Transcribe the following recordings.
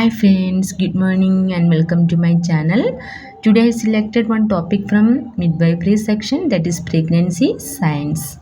Hi friends, good morning and welcome to my channel. Today I selected one topic from midwifery section, that is pregnancy science.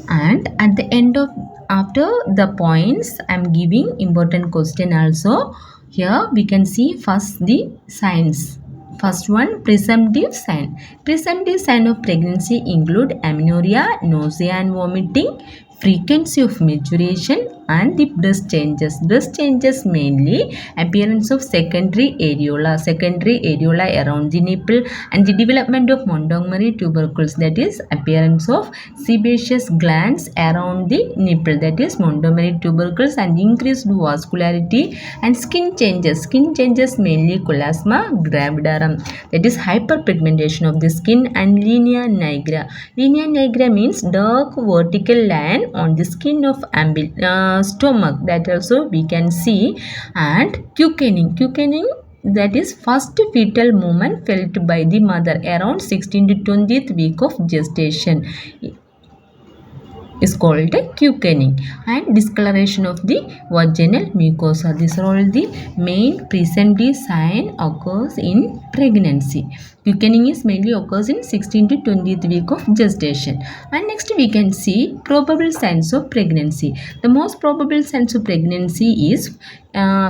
And at the end of after the points I'm giving important question also. Here we can see first the science. First one, presumptive sign. Presumptive sign of pregnancy include amenorrhea, nausea and vomiting, frequency of maturation and the breast changes. Breast changes mainly appearance of secondary areola around the nipple, and the development of Montgomery tubercles, that is appearance of sebaceous glands around the nipple, that is Montgomery tubercles, and increased vascularity and skin changes. Skin changes mainly chloasma gravidarum, that is hyperpigmentation of the skin, and linea nigra. Linea nigra means dark vertical line on the skin of stomach, that also we can see. And quickening, that is first fetal movement felt by the mother around 16 to 20th week of gestation is called quickening. And discoloration of the vaginal mucosa. These are all the main presumptive sign occurs in pregnancy. Quickening is mainly occurs in 16 to 20th week of gestation. And next we can see probable signs of pregnancy. The most probable signs of pregnancy is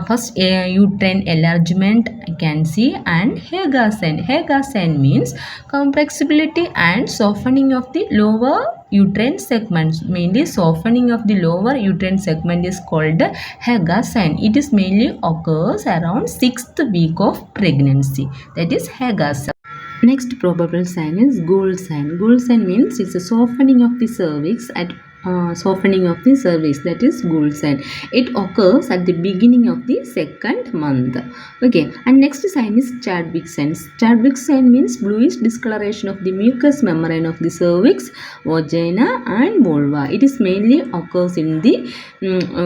first uterine enlargement I can see, and Hagar sign. Hagar sign means compressibility and softening of the lower uterine segments. Mainly softening of the lower uterine segment is called Hagar sign. It is mainly occurs around 6th week of pregnancy, that is Hagar sign. Next probable sign is Gould sign. Gould sign means it's a softening of the cervix that is Gould sign. It occurs at the beginning of the second month. Okay, and next sign is Chadwick sign. Chadwick sign means bluish discoloration of the mucous membrane of the cervix, vagina and vulva. It is mainly occurs in the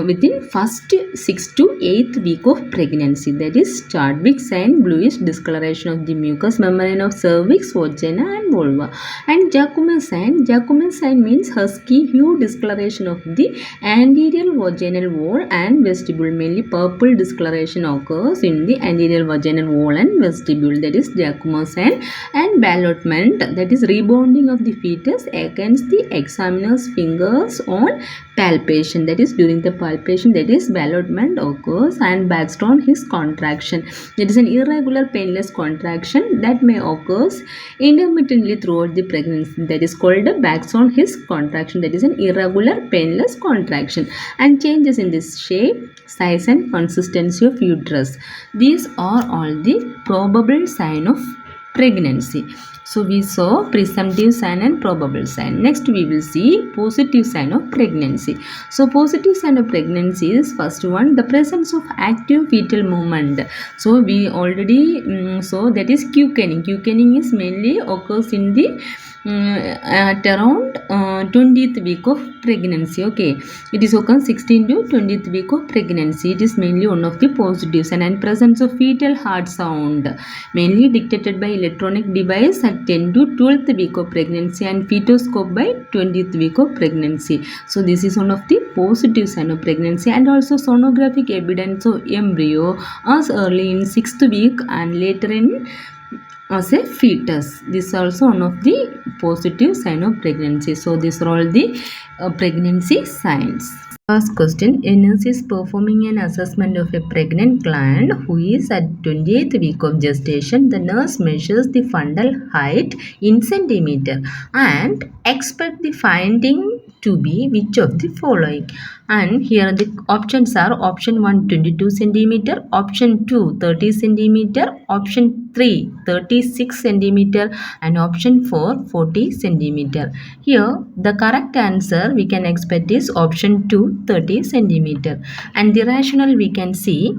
within first 6th to 8th week of pregnancy, that is Chadwick sign, bluish discoloration of the mucous membrane of cervix, vagina and vulva. And Giacomo sign means husky hue discoloration of the anterior vaginal wall and vestibule. Mainly purple discoloration occurs in the anterior vaginal wall and vestibule, that is Giacomo sign. And ballotment, that is rebounding of the fetus against the examiner's fingers on palpation, that is during the palpation, that is ballotment occurs. And Baxton his contraction, that is an irregular painless contraction that may occur intermittently throughout the pregnancy, that is called Baxton his contraction, that is an irregular painless contraction. And changes in this shape, size and consistency of uterus. These are all the probable sign of pregnancy. So we saw presumptive sign and probable sign. Next we will see positive sign of pregnancy. So positive sign of pregnancy is first one, the presence of active fetal movement. So we already saw that is quickening. Quickening is mainly occurs in the at around 20th week of pregnancy. Okay, it is occurs 16 to 20th week of pregnancy. It is mainly one of the positives. And presence of fetal heart sound, mainly dictated by electronic device at 10 to 12th week of pregnancy, and fetoscope by 20th week of pregnancy. So this is one of the positive sign of pregnancy. And also sonographic evidence of embryo as early in 6th week and later in as a fetus. This is also one of the positive sign of pregnancy. So these are all the pregnancy signs. First question, a nurse is performing an assessment of a pregnant client who is at 28th week of gestation. The nurse measures the fundal height in centimeter and expect the finding to be which of the following. And here the options are option 1 22 centimeter, option 2 30 centimeter, option 3 36 centimeter, and option 4 40 centimeter. Here the correct answer we can expect is option 2 30 centimeter. And the rationale we can see,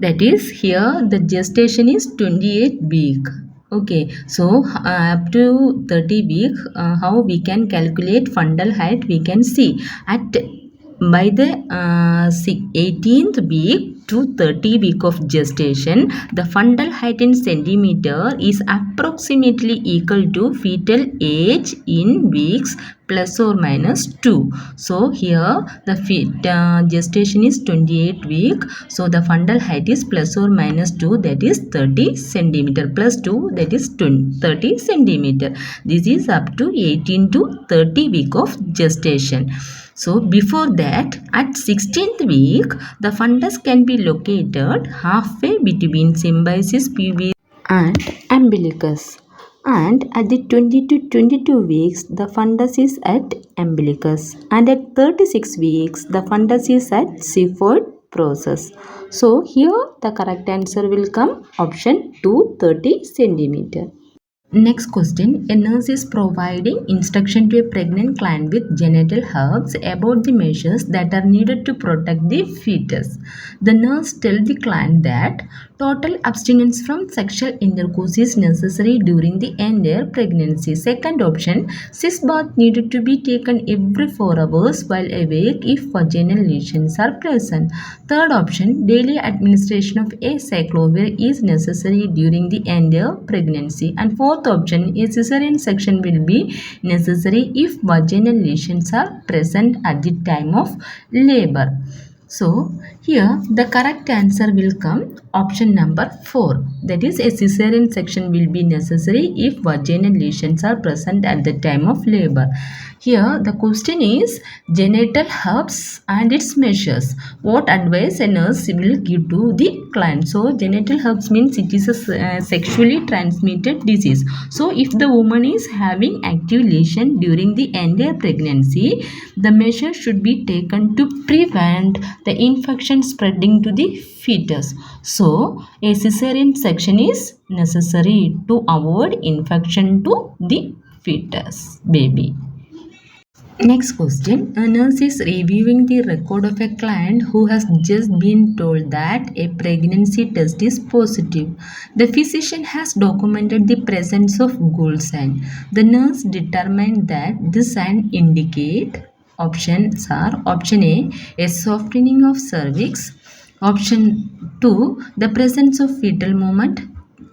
that is here the gestation is 28 week. Okay, so up to 30 week, how we can calculate fundal height we can see. By the 18th week to 30 week of gestation, the fundal height in centimeter is approximately equal to fetal age in weeks plus or minus 2. So here the gestation is 28 week. So the fundal height is plus or minus 2, that is 30 centimeter, plus 2, that is 30 centimeter. This is up to 18 to 30 week of gestation. So before that, at 16th week, the fundus can be located halfway between symbiosis pubis and umbilicus. And at the 20 to 22 weeks, the fundus is at umbilicus. And at 36 weeks, the fundus is at xiphoid process. So here the correct answer will come option 2, 30 centimeter. Next question. A nurse is providing instruction to a pregnant client with genital herpes about the measures that are needed to protect the fetus. The nurse tells the client that total abstinence from sexual intercourse is necessary during the entire pregnancy. Second option, cis bath needed to be taken every 4 hours while awake if vaginal lesions are present. Third option, daily administration of acyclovir is necessary during the entire pregnancy. And fourth option, a cesarean section will be necessary if vaginal lesions are present at the time of labor. So here the correct answer will come option number 4. That is, a cesarean section will be necessary if vaginal lesions are present at the time of labor. Here the question is genital herpes and its measures. What advice a nurse will give to the client? So genital herpes means it is a sexually transmitted disease. So if the woman is having active lesion during the entire pregnancy, the measure should be taken to prevent the infection spreading to the fetus. So a cesarean section is necessary to avoid infection to the fetus baby. Next question. A nurse is reviewing the record of a client who has just been told that a pregnancy test is positive. The physician has documented the presence of gold sign. The nurse determined that this sign indicate options are option A softening of cervix, option 2 the presence of fetal movement,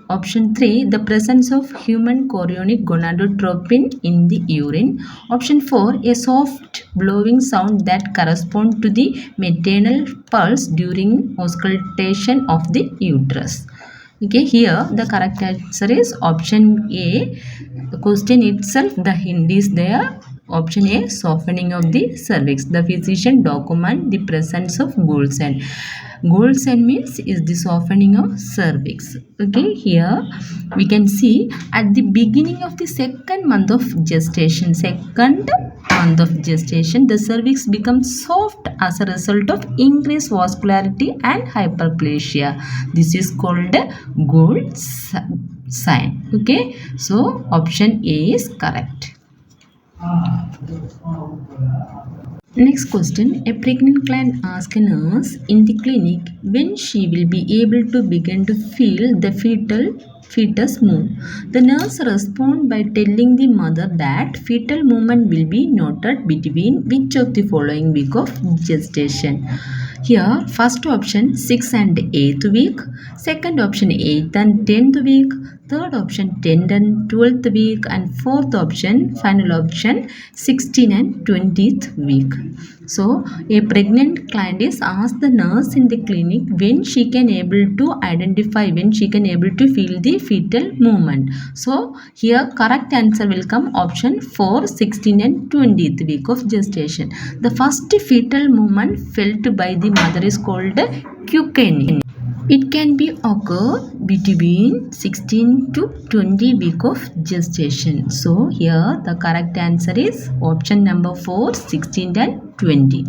option 3, the presence of human chorionic gonadotropin in the urine. Option 4, a soft blowing sound that corresponds to the maternal pulse during auscultation of the uterus. Okay, here the correct answer is option A. The question itself, the hint is there. Option A, softening of the cervix. The physician document the presence of gold sign. Gold sign means is the softening of cervix. Okay, here we can see at the beginning of the second month of gestation, the cervix becomes soft as a result of increased vascularity and hyperplasia. This is called gold sign. Okay, so option A is correct. Next question. A pregnant client asks a nurse in the clinic when she will be able to begin to feel the fetus move. The nurse responds by telling the mother that fetal movement will be noted between which of the following week of gestation. Here, first option 6th and 8th week, second option 8th and 10th week, third option 10th and 12th week, and fourth option, final option 16th and 20th week. So, a pregnant client is asked the nurse in the clinic when she can able to feel the fetal movement. So, here correct answer will come option 4, 16th and 20th week of gestation. The first fetal movement felt by the mother is called quickening. It can be occur between 16 to 20 week of gestation. So here the correct answer is option number 4, 16 and 20.